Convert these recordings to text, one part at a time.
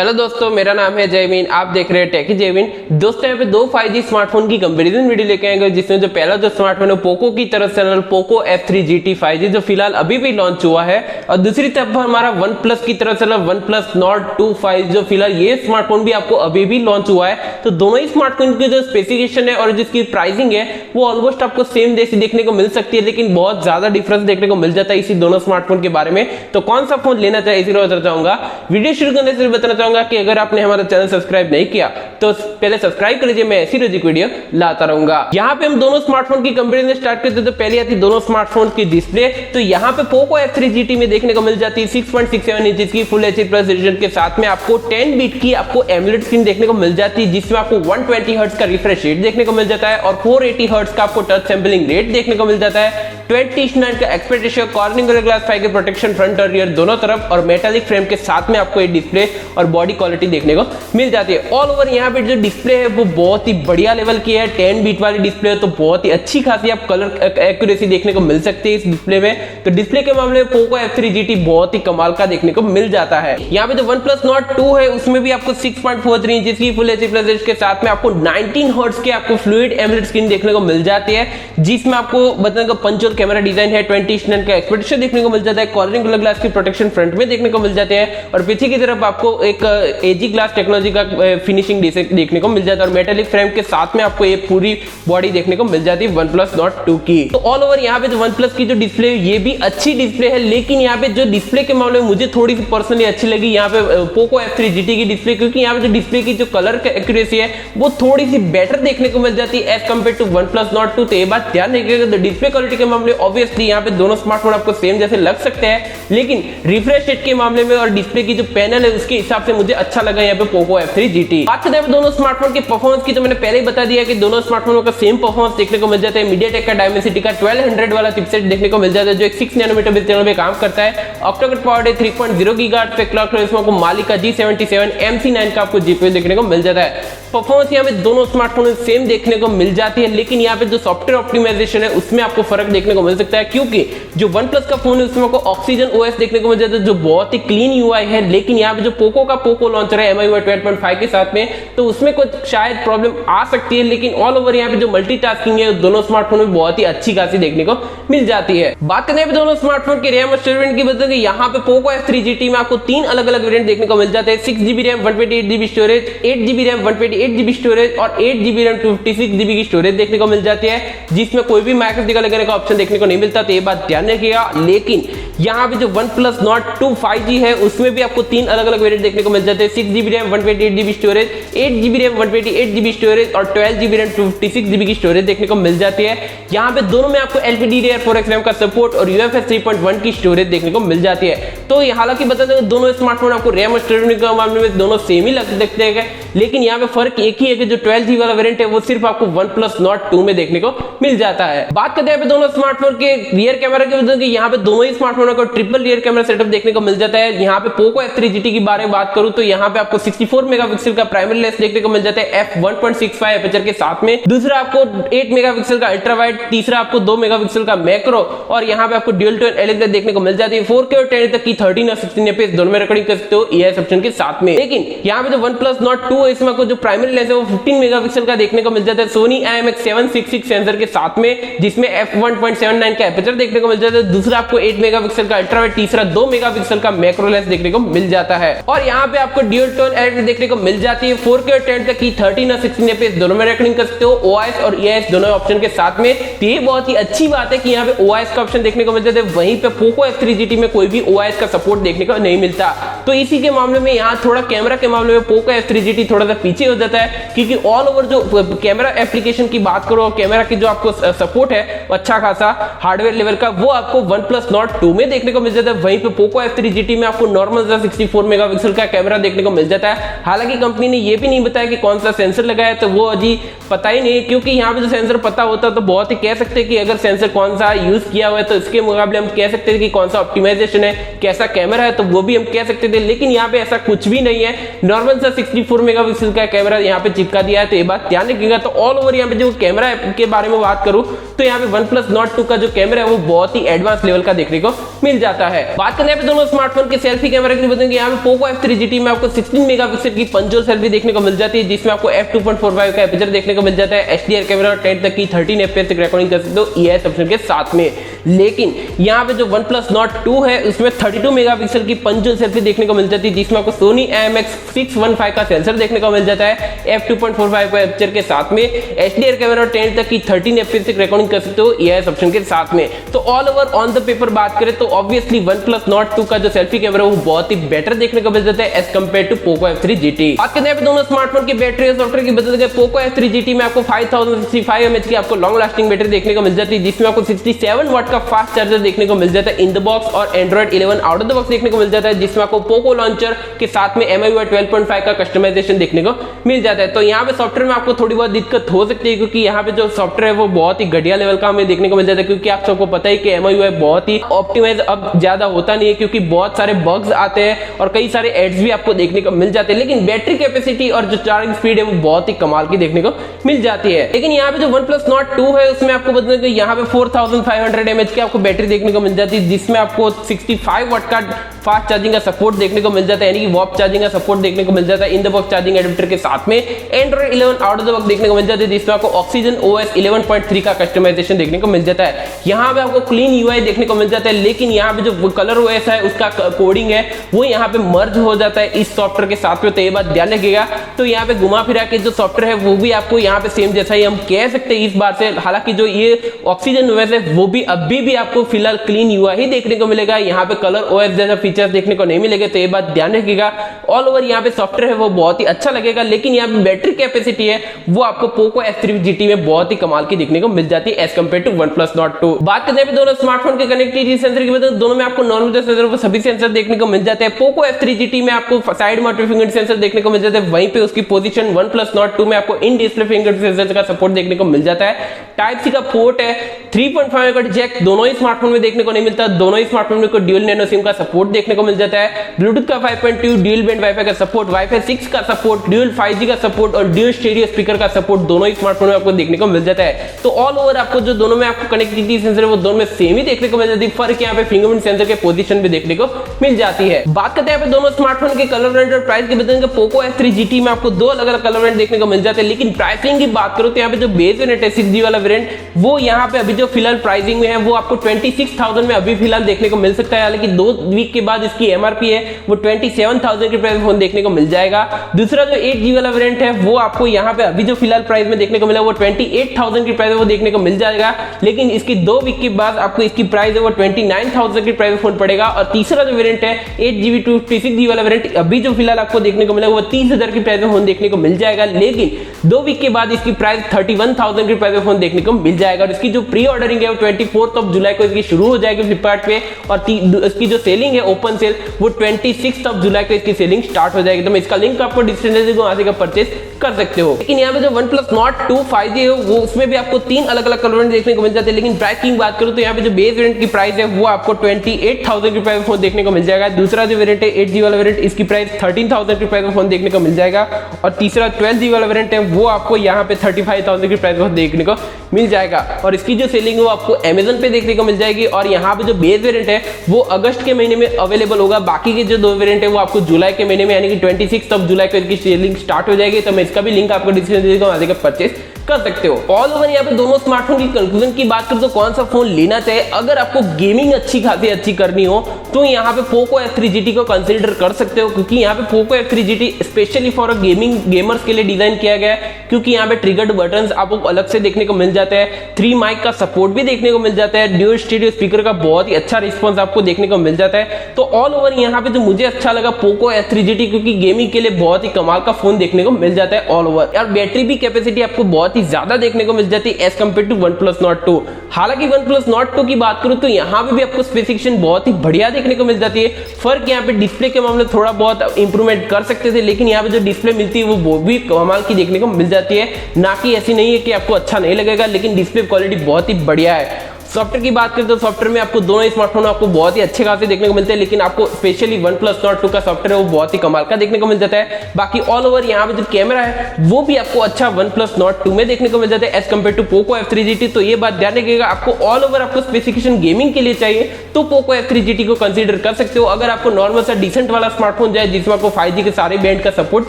Hello दोस्तों, मेरा नाम है जयमीन। आप देख रहे हैं टेकी जयमीन। दोस्तों यहाँ पे दो 5G स्मार्टफोन की कंपैरिजन वीडियो लेके आएंगे, जिसमें जो पहला जो स्मार्टफोन है पोको की तरफ से पोको F3 GT 5G जो फिलहाल अभी भी लॉन्च हुआ है, और दूसरी तरफ हमारा वन प्लस की तरफ से OnePlus Nord 2 5 जो फिलहाल ये स्मार्टफोन भी आपको अभी भी लॉन्च हुआ है। तो दोनों ही स्मार्टफोन की जो स्पेसिफिकेशन है और जिसकी प्राइसिंग है वो ऑलमोस्ट आपको सेम जैसी देखने को मिल सकती है, लेकिन बहुत ज्यादा डिफरेंस देखने को मिल जाता है इसी दोनों स्मार्टफोन के बारे में। तो कौन सा फोन लेना चाहिए इसी बताना चाहूंगा। वीडियो शुरू करने से बताना चाहूंगा कि अगर आपने हमारा चैनल सब्सक्राइब नहीं किया तो पहले सब्सक्राइब कर लीजिए, मैं ऐसी रोजी वीडियो लाता रहूंगा। यहाँ पे हम दोनों स्मार्टफोन की कंपैरिजन स्टार्ट करते हैं। तो पहले आती दोनों स्मार्टफोन की डिस्प्ले। तो यहाँ पे पोको F3 GT में देखने को मिल जाती है 6.67 इंच की फुल एचडी प्लस रेजोल्यूशन के साथ में आपको 10 बीट की आपको एमोलेड स्क्रीन देखने को मिल जाती है, जिसमें आपको 120 हर्ट्ज का रिफ्रेश रेट देखने को मिल जाता है और 480 हर्ट्ज का आपको टच सैंपलिंग रेट देखने को मिल जाता है। 20:9 का एक्सपर्ट रेशियो, कॉर्निंग ग्लास 5 के प्रोटेक्शन फ्रंट और रियर दोनों तरफ, और मेटालिक फ्रेम के साथ में आपको ये डिस्प्ले और बॉडी क्वालिटी देखने को मिल जाती है। ऑल ओवर यहाँ पे जो डिस्प्ले है वो बहुत ही बढ़िया लेवल की है। 10 बीट वाली डिस्प्ले है तो बहुत ही अच्छी खासी आप कलर एक्यूरेसी देखने को मिल सकती है इस डिस्प्ले में। तो डिस्प्ले के मामले में पोको F3 GT बहुत ही कमाल का देखने को मिल जाता है। यहाँ पे जो OnePlus Nord 2 है उसमें भी आपको 6.43 इंच की फुल एचडी प्लस रेजोल्यूशन के साथ में आपको 19 हर्ट्ज के आपको फ्लूइड एमोलेड स्क्रीन देखने को मिल जाती है, जिसमें आपको बताने का पंच कैमरा डिजाइन है। 20:9 का एक्सपर्ट रेशियो देखने को मिल जाता है। कॉर्निंग ग्लास की प्रोटेक्शन फ्रंट में देखने को मिल जाते हैं और पीछे की तरफ आपको एक एजी ग्लास टेक्नोलॉजी का फिनिशिंग देखने को मिल जाता है और मेटालिक फ्रेम के साथ में आपको ये पूरी बॉडी देखने को मिल जाती है OnePlus Nord 2 की। तो ऑल ओवर यहाँ पे जो OnePlus की जो डिस्प्ले ये भी अच्छी डिस्प्ले है, लेकिन यहाँ पे जो डिस्प्ले के मामले में मुझे थोड़ी सी पर्सनली अच्छी लगी यहाँ पे पोको F3 GT की डिस्प्ले, क्योंकि यहाँ पे जो डिस्प्ले की जो कलर एक्यूरेसी है वो थोड़ी सी बेटर देखने को मिल जाती है as compare to OnePlus Nord 2। तो ये बात ध्यान रखिएगा। तो डिस्प्ले क्वालिटी के मामले ऑब्वियसली यहाँ पे दोनों स्मार्टफोन आपको सेम जैसे लग सकते हैं, लेकिन रिफ्रेश रेट के मामले में और डिस्प्ले की जो पैनल है उसके हिसाब से मुझे अच्छा लगा यहाँ पे पोको F3 GT। बात करते हैं दोनों स्मार्टफोन के परफॉर्मेंस की। तो मैंने पहले ही बता दिया कि दोनों स्मार्टफोनों का सेम परफॉर्मेंस देखने को मिल जाता है। मीडियाटेक का डायमेंसिटी का 1200 वाला चिपसेट देखने को मिल जाता है जो एक 6 नैनोमीटर बेस पे काम करता है। ऑक्टा का पावर है 3.0 गीगाहर्ट्ज पे क्लॉक है। इसमें आपको मालिक का G77 MC9 का आपको जीपीयू देखने को मिल जाता है। परफॉर्मेंस यहाँ पे दोनों स्मार्टफोन में सेम देखने को मिल जाती है, लेकिन यहाँ पे जो सॉफ्टवेयर ऑप्टिमाइजेशन है उसमें आपको फर्क देखने को मिल सकता है, क्योंकि जो OnePlus का फोन है उसमें आपको ऑक्सीजन OS देखने को मिल जाता है जो बहुत ही क्लीन UI है, लेकिन यहाँ पे जो पोको का पोको लॉन्चर है MIUI 12.5 के साथ में, तो उसमें कुछ शायद प्रॉब्लम आ सकती है। लेकिन ऑल ओवर यहाँ पे जो मल्टीटास्किंग है दोनों स्मार्टफोन में बहुत ही अच्छी खासी देखने को मिल जाती है। बात करते हैं दोनों स्मार्टफोन के रैम और स्टोरेज वेरिएंट की बताएं। यहाँ पे पोको F3 GT में आपको 3 अलग अलग वेरिएंट देखने को मिल जाते हैं। 6GB RAM 128GB storage, 8GB RAM 128GB storage और 8GB रैम 256GB की स्टोरेज देखने को मिल जाती है, जिसमें कोई भी माइक्रो SD लगाने का ऑप्शन देखने को नहीं मिलता। तो ये बात ध्यान रखिएगा। लेकिन यहाँ पे जो OnePlus Nord 2 5G है उसमें भी आपको 3 अलग अलग वेरिएंट देखने को मिल जाते हैं। 6GB RAM 128GB storage, 8GB RAM 128GB storage और 12GB रैम 256GB की स्टोरेज देखने को मिल जाती है। यहाँ पे दोनों में आपको LPDDR4x RAM का सपोर्ट और UFS3.1 की स्टोरेज देखने को मिल जाती है। तो हालांकि बता दें दोनों स्मार्टफोन आपको रैम और स्टोरेज के मामले में दोनों सेम ही लगते हैं, लेकिन यहाँ पे फर्क एक ही है कि जो 12GB वाला वेरिएंट है वो सिर्फ आपको OnePlus Nord 2 में देखने को मिल जाता है। बात करते हैं दोनों स्मार्टफोन के रियर कैमरा की। यहाँ पे दोनों ही स्मार्टफोन को ट्रिपल रियर कैमरा सेटअप देखने को मिल जाता है। यहाँ पे पोको F3 GT की बारे में बात करूं तो यहाँ पे आपको 64 मेगापिक्सल का प्राइमरी लेंस देखने को मिल जाता है f1.65 एपर्चर के साथ में। दूसरा आपको 8 मेगापिक्सल का अल्ट्रा वाइड, तीसरा आपको 2 मेगापिक्सल का मैक्रो, और यहाँ पे आपको ड्यूल टोन एलईडी देखने को मिल जाती है। 4K और 10 तक की 13 और 16 एफपीएस दोनों में रिकॉर्डिंग कर सकते हो EIS ऑप्शन के साथ में। लेकिन यहाँ पे जो OnePlus Nord 2 है इसमें आपको जो प्राइमरी लेंस है वो 15 मेगापिक्सल का देखने को मिल जाता है सोनी IMX766 सेंसर के साथ में, जिसमें f1.79 का एपर्चर देखने को मिल जाता है। दूसरा आपको 8 मेगापिक्सल का अल्ट्रा वाइड, तीसरा 2 मेगापिक्सल का मैक्रो लेंस देखने को मिल जाता है। और यहाँ पे आपको ड्यूल टोन एलईडी देखने को मिल जाती है। 4K और 10 तक की 13 और 16 एफपीएस दोनों में रिकॉर्डिंग कर सकते हो OIS और EIS दोनों ऑप्शन के साथ में। तो ये बहुत ही अच्छी बात है कि यहाँ पे OIS का ऑप्शन देखने को मिल जाता है, वहीं पे पोको F3 GT में कोई भी OIS का सपोर्ट देखने को नहीं मिलता। तो इसी के मामले में यहाँ थोड़ा कैमरा के मामले में पोको F3 GT थोड़ा सा पीछे हो जाता है, क्योंकि ऑल ओवर जो कैमरा एप्लीकेशन की बात करो, कैमरा की जो आपको सपोर्ट है अच्छा खासा हार्डवेयर लेवल का वो आपको OnePlus Nord 2 में देखने को मिल जाता है। वहीं पे पोको F3 GT में आपको नॉर्मल 64 मेगापिक्सल का कैमरा देखने को मिल जाता है। हालांकि कंपनी ने ये भी नहीं बताया कि कौन सा सेंसर लगाया, तो वो अभी पता ही नहीं, क्योंकि यहाँ पे जो सेंसर पता होता तो बहुत ही कह सकते हैं कि अगर सेंसर कौन सा यूज किया हुआ है तो इसके मुकाबले हम कह सकते थे कि कौन सा ऑप्टिमाइजेशन है, कैसा कैमरा है, तो वो भी हम कह सकते थे। लेकिन यहाँ पे ऐसा कुछ भी नहीं है, नॉर्मल सा 64 मेगापिक्सल का कैमरा यहाँ पे चिपका दिया है। तो ये बात ध्यान रखिएगा। तो ऑल ओवर यहाँ पे जो कैमरा के बारे में बात करूं तो यहाँ पे OnePlus Nord 2 का जो कैमरा है वो बहुत ही एडवांस लेवल का देखने को मिल जाता है। बात करने पे दोनों स्मार्टफोन के सेल्फी कैमरा की बताएंगे, यहाँ पे पोको F3 GT में आपको 16 मेगापिक्सल की पंच सेल्फी देखने को मिल जाती है, जिसमें आपको f2.45 का एपर्चर देखने को मिल जाता है, HDR कैमरा 10 तक की 13 FPS तक रिकॉर्डिंग कर सकते हो EIS ऑप्शन के साथ में। लेकिन यहाँ पे जो OnePlus Nord 2 है उसमें 32 मेगापिक्सल की पंच सेल्फी देखने को मिल जाती है, जिसमें आपको Sony IMX615 का सेंसर देखने को मिल जाता है, f2.45 का एपर्चर के साथ में, HDR कैमरा 10 तक की 13 FPS तक रिकॉर्डिंग कर सकते हो EIS ऑप्शन के साथ में। तो all over on the paper बात करें तो ऑब्वियसली OnePlus Nord 2 का जो सेल्फी कैमरा वो बहुत ही बेटर देखने को मिल जाता है as compare to Poco F3 GT। बात करते हैं दोनों स्मार्टफोन की बैटरी और सॉफ्टवेयर की बदल गए, पोको F3 GT में आपको 5065 mAh की आपको लॉन्ग लास्टिंग बैटरी देखने को मिल जाती है, जिसमें आपको 67 वाट का फास्ट चार्जर देखने को मिल जाता है इन द बॉक्स, और Android 11 out of the box देखने को मिल जाता है, जिसमें आपको पोको लॉन्चर के साथ में MIUI 12.5 का कस्टमाइजेशन देखने को मिल जाता है। तो यहाँ पे सॉफ्टवेयर में आपको थोड़ी बहुत दिक्कत हो सकती है, क्योंकि यहाँ पे जो सॉफ्टवेयर है वो बहुत ही घटिया लेवल का हमें देखने को मिल जाता है, क्योंकि आप सबको पता है कि MIUI बहुत ही ऑप्टिमाइज अब ज्यादा होता नहीं है, क्योंकि बहुत सारे बग्स आते हैं और कई सारे एड्स भी आपको देखने को मिल जाते हैं। लेकिन बैटरी कैपेसिटी और जो चार्जिंग स्पीड है वो बहुत ही कमाल की देखने को मिल जाती है। लेकिन यहाँ पे जो OnePlus Nord 2 है उसमें आपको बता दें कि यहाँ पे 4500 mAh की आपको बैटरी देखने को मिल जाती है, जिसमें आपको 65 वाट का फास्ट चार्जिंग का सपोर्ट देखने को मिल जाता है, यानी कि वॉप चार्जिंग का सपोर्ट देखने को मिल जाता है in the box charging adapter के साथ में। Android 11 out of the box देखने को मिल जाता है, जिसमें आपको Oxygen OS 11.3 का कस्टमाइजेशन देखने को मिल जाता है। यहाँ पे आपको क्लीन UI देखने को मिल जाता है, लेकिन यहाँ पे जो कलर OS है उसका कोडिंग है वो यहाँ पे मर्ज हो जाता है इस सॉफ्टवेयर के साथ में, तो ये बात ध्यान रखिएगा। तो यहाँ पे घुमा फिरा के जो सॉफ्टवेयर है वो भी आपको यहाँ पे सेम जैसा ही हम कह सकते हैं इस बार से। हालांकि जो ये Oxygen OS है वो भी अभी भी आपको फिलहाल क्लीन UI ही देखने को मिलेगा, यहाँ पे कलर OS जैसा फीचर्स देखने को नहीं मिलेगा, तो ये बात ध्यान रखिएगा। ऑल ओवर यहाँ पे सॉफ्टवेयर है वो बहुत ही अच्छा लगेगा, लेकिन यहाँ पे बैटरी कैपेसिटी है वो आपको पोको F3 GT में बहुत ही कमाल की देखने को मिल जाती है as compare to OnePlus Nord 2। बात करते हैं दोनों स्मार्टफोन के कनेक्टिविटी सेंसर की वजह दोनों में आपको नॉर्मल सेंसर वो सभी सेंसर देखने को मिल जाते हैं। पोको F3 GT में आपको साइड माउंटेड फिंगरप्रिंट सेंसर देखने को मिल जाता है, वहीं पे उसकी पोजीशन OnePlus Nord 2 में आपको इन डिस्प्ले फिंगरप्रिंट सेंसर का सपोर्ट देखने को मिल जाता है। टाइप सी का पोर्ट है, 3.5 का जैक दोनों ही स्मार्टफोन में देखने को नहीं मिलता, दोनों ही स्मार्टफोन में कोई ड्यूल नैनो सिम का सपोर्ट देखने को मिल जाता है, ब्लूटूथ का 5.2 ड्यूल बैंड वाईफाई का सपोर्ट, वाईफाई 6 का सपोर्ट, ड्यूल 5G का सपोर्ट और ड्यूल स्टीरियो स्पीकर का सपोर्ट दोनों ही स्मार्टफोन में आपको देखने को मिल जाता है। तो ऑल ओवर आपको जो दोनों में आपको कनेक्टिविटी सेंसर है वो दोनों में सेम ही देखने को मिल जाती है, फर्क यहाँ पे फिंगरप्रिंट सेंसर के पोजीशन भी देखने को मिल जाती है। बात करते हैं यहाँ पे दोनों स्मार्टफोन के कलर वेरिएंट और प्राइस के बताएंगे। पोको F3 GT में आपको दो अलग अलग कलर वेरिएंट देखने को मिल जाते हैं, लेकिन प्राइसिंग की बात करो तो यहाँ पे जो बेस वेरिएंट है 6G वाला वेरिएंट वो यहाँ पे अभी जो फिलहाल प्राइसिंग में है वो आपको 26,000 में अभी फिलहाल देखने को मिल सकता है, हालांकि 2 वीक के बाद इसकी MRP है वो 27,000 के प्राइस फोन देखने को मिल जाएगा। दूसरा जो 8G वाला वेरिएंट है वो आपको यहाँ पे अभी जो फिलहाल प्राइस में देखने को मिला वो 28,000 की प्राइस वो देखने को मिल जाएगा, लेकिन इसकी 2 वीक के बाद आपको इसकी प्राइस है वो 29,000 की प्राइस फोन पड़ेगा। और तीसरा जो वेरिएंट है 8GB 256GB वाला वेरिएंट अभी जो फिलहाल आपको देखने को मिला वो 30,000 की प्राइस में फोन देखने को मिल जाएगा, लेकिन 2 वीक के बाद इसकी प्राइस 31,000 की प्राइस में फोन देखने को मिल जाएगा। और इसकी जो प्री ऑर्डरिंग है वो 24 जुलाई को इसकी शुरू हो जाएगी फ्लिपकार्ट पे, और इसकी जो सेलिंग है ओपन सेल वो 26 जुलाई को इसकी सेलिंग स्टार्ट हो जाएगी। तो मैं इसका लिंक आपको डिस्क्रिप्शन में वहां से परचेज कर सकते हो। लेकिन यहाँ पे जो OnePlus Nord 2 5G है वो उसमें भी आपको 3 अलग अलग कलर वेरिएंट देखने को मिल जाते हैं, लेकिन प्राइस की बात करूं तो यहाँ पे जो बेस वेरिएंट की प्राइस है वो आपको 28,000 की प्राइस में फोन देखने को मिल जाएगा। दूसरा जो वेरिएंट है 8G वाला वेरिएंट इसकी प्राइस 13,000 की प्राइस में फोन देखने को मिल जाएगा, और तीसरा 12G वाला वेरिएंट है वो आपको यहाँ पे 35,000 की प्राइस में देखने को मिल जाएगा, और इसकी जो सेलिंग है वो आपको Amazon पे देखने को मिल जाएगी। और यहाँ पे जो बेस वेरिएंट है वो अगस्त के महीने में अवेलेबल होगा, बाकी के जो 2 वेरिएंट है वो आपको जुलाई के महीने में यानी कि 26 जुलाई को इसकी सेलिंग स्टार्ट हो जाएगी। तो मैं इसका भी लिंक आपको डिस्क्रिप्शन परचेज कर सकते हो। ऑल ओवर यहाँ पे दोनों स्मार्टफोन की कंक्लूजन की बात करें तो कौन सा फोन लेना चाहिए, अगर आपको गेमिंग अच्छी खासी अच्छी करनी हो तो यहाँ पे पोको F3 GT को कंसीडर कर सकते हो, क्योंकि यहाँ पे Poco F3 GT specially for gamers के लिए डिजाइन किया गया है, क्योंकि यहाँ पे ट्रिगर्ड बटन्स आपको अलग से देखने को मिल जाते हैं, 3 माइक का सपोर्ट भी देखने को मिल जाता है, ड्यूल स्टीरियो स्पीकर का बहुत ही अच्छा रिस्पॉन्स आपको देखने को मिल जाता है। तो ऑल ओवर यहाँ पे जो मुझे अच्छा लगा पोको F3 GT, क्योंकि गेमिंग के लिए बहुत ही कमाल का फोन देखने को मिल जाता है ऑल ओवर, और बैटरी भी कैपेसिटी आपको बहुत ही ज्यादा देखने को मिल जाती है as compare to OnePlus Nord 2। हालांकि OnePlus Nord 2 की बात करूं तो यहाँ पे भी आपको स्पेसिफिकेशन बहुत ही बढ़िया देखने को मिल जाती है। फर्क यहाँ पे डिस्प्ले के मामले थोड़ा बहुत इंप्रूवमेंट कर सकते थे, लेकिन यहाँ पे जो डिस्प्ले मिलती है वो भी कमाल की देखने को मिल जाती है, ना कि ऐसी नहीं है कि आपको अच्छा नहीं लगेगा, लेकिन डिस्प्ले क्वालिटी बहुत ही बढ़िया है। सॉफ्टवेयर की बात करें तो सॉफ्टवेयर में आपको दोनों स्मार्टफोन आपको बहुत ही अच्छे खासे देखने को मिलते हैं, लेकिन आपको स्पेशली OnePlus Nord 2 का सॉफ्टवेयर है वो बहुत ही कमाल का देखने को मिल जाता है। बाकी ऑल ओवर यहाँ पे जो कैमरा है वो भी आपको अच्छा OnePlus Nord 2 में देखने को मिल जाता है as compare to POCO F3 GT। तो ये बात ध्यान रखिएगा, आपको ऑल ओवर आपको स्पेसिफिकेशन गेमिंग के लिए चाहिए तो POCO F3 GT को कंसीडर कर सकते हो। अगर आपको नॉर्मल सा डिसेंट वाला स्मार्टफोन जाए जिसमें आपको 5G के सारे बैंड का सपोर्ट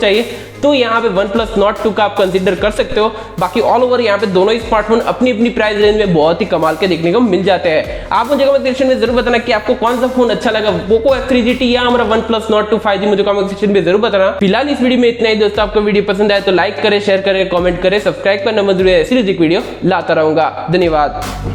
चाहिए तो यहाँ पे OnePlus Nord 2 का आप कंसीडर कर सकते हो। बाकी ऑल ओवर यहाँ पे दोनों ही स्मार्टफोन अपनी अपनी प्राइस रेंज में बहुत ही कमाल के देखने को मिल जाते हैं। आप मुझे कमेंट सेक्शन में जरूर बताना कि आपको कौन सा फोन अच्छा लगा, POCO F3 GT या हमारा OnePlus Nord 2 5G, मुझे कमेंट सेक्शन में जरूर बताना। फिलहाल इस वीडियो में इतना ही दोस्तों, आपको वीडियो पसंद आए तो लाइक करें, शेयर करें, कमेंट करें, सब्सक्राइब करना मत भूलिए, ऐसी वीडियो लाता रहूंगा। धन्यवाद।